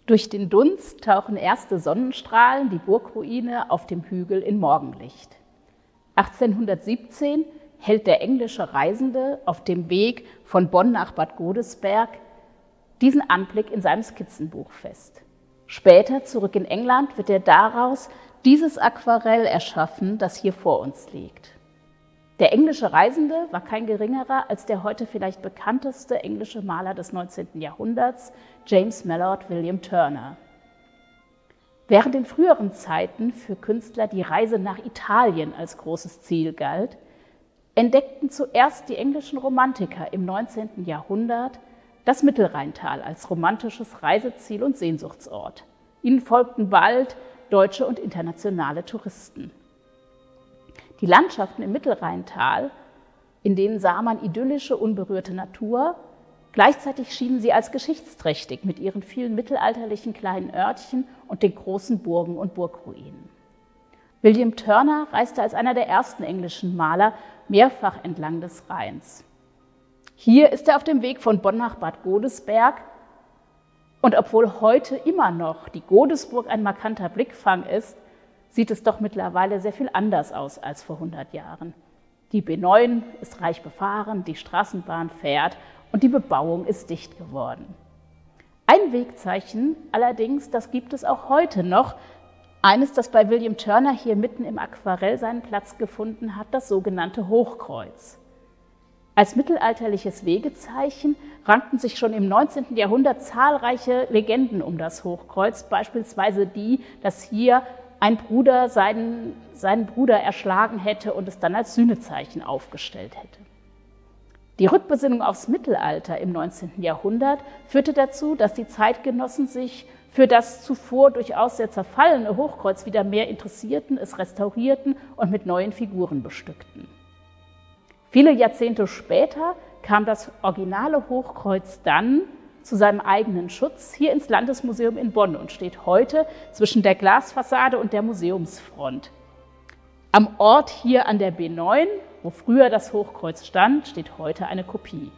Durch den Dunst tauchen erste Sonnenstrahlen die Burgruine auf dem Hügel in Morgenlicht. 1817 hält der englische Reisende auf dem Weg von Bonn nach Bad Godesberg diesen Anblick in seinem Skizzenbuch fest. Später, zurück in England, wird er daraus dieses Aquarell erschaffen, das hier vor uns liegt. Der englische Reisende war kein geringerer als der heute vielleicht bekannteste englische Maler des 19. Jahrhunderts, James Mallord William Turner. Während in früheren Zeiten für Künstler die Reise nach Italien als großes Ziel galt, entdeckten zuerst die englischen Romantiker im 19. Jahrhundert das Mittelrheintal als romantisches Reiseziel und Sehnsuchtsort. Ihnen folgten bald deutsche und internationale Touristen. Die Landschaften im Mittelrheintal, in denen sah man idyllische, unberührte Natur, gleichzeitig schienen sie als geschichtsträchtig mit ihren vielen mittelalterlichen kleinen Örtchen und den großen Burgen und Burgruinen. William Turner reiste als einer der ersten englischen Maler mehrfach entlang des Rheins. Hier ist er auf dem Weg von Bonn nach Bad Godesberg. Und obwohl heute immer noch die Godesburg ein markanter Blickfang ist, sieht es doch mittlerweile sehr viel anders aus als vor 100 Jahren. Die B9 ist reich befahren, die Straßenbahn fährt und die Bebauung ist dicht geworden. Ein Wegzeichen allerdings, das gibt es auch heute noch, eines, das bei William Turner hier mitten im Aquarell seinen Platz gefunden hat, das sogenannte Hochkreuz. Als mittelalterliches Wegezeichen rankten sich schon im 19. Jahrhundert zahlreiche Legenden um das Hochkreuz, beispielsweise die, dass hier ein Bruder seinen Bruder erschlagen hätte und es dann als Sühnezeichen aufgestellt hätte. Die Rückbesinnung aufs Mittelalter im 19. Jahrhundert führte dazu, dass die Zeitgenossen sich für das zuvor durchaus sehr zerfallene Hochkreuz wieder mehr interessierten, es restaurierten und mit neuen Figuren bestückten. Viele Jahrzehnte später kam das originale Hochkreuz dann zu seinem eigenen Schutz hier ins Landesmuseum in Bonn und steht heute zwischen der Glasfassade und der Museumsfront. Am Ort hier an der B9, wo früher das Hochkreuz stand, steht heute eine Kopie.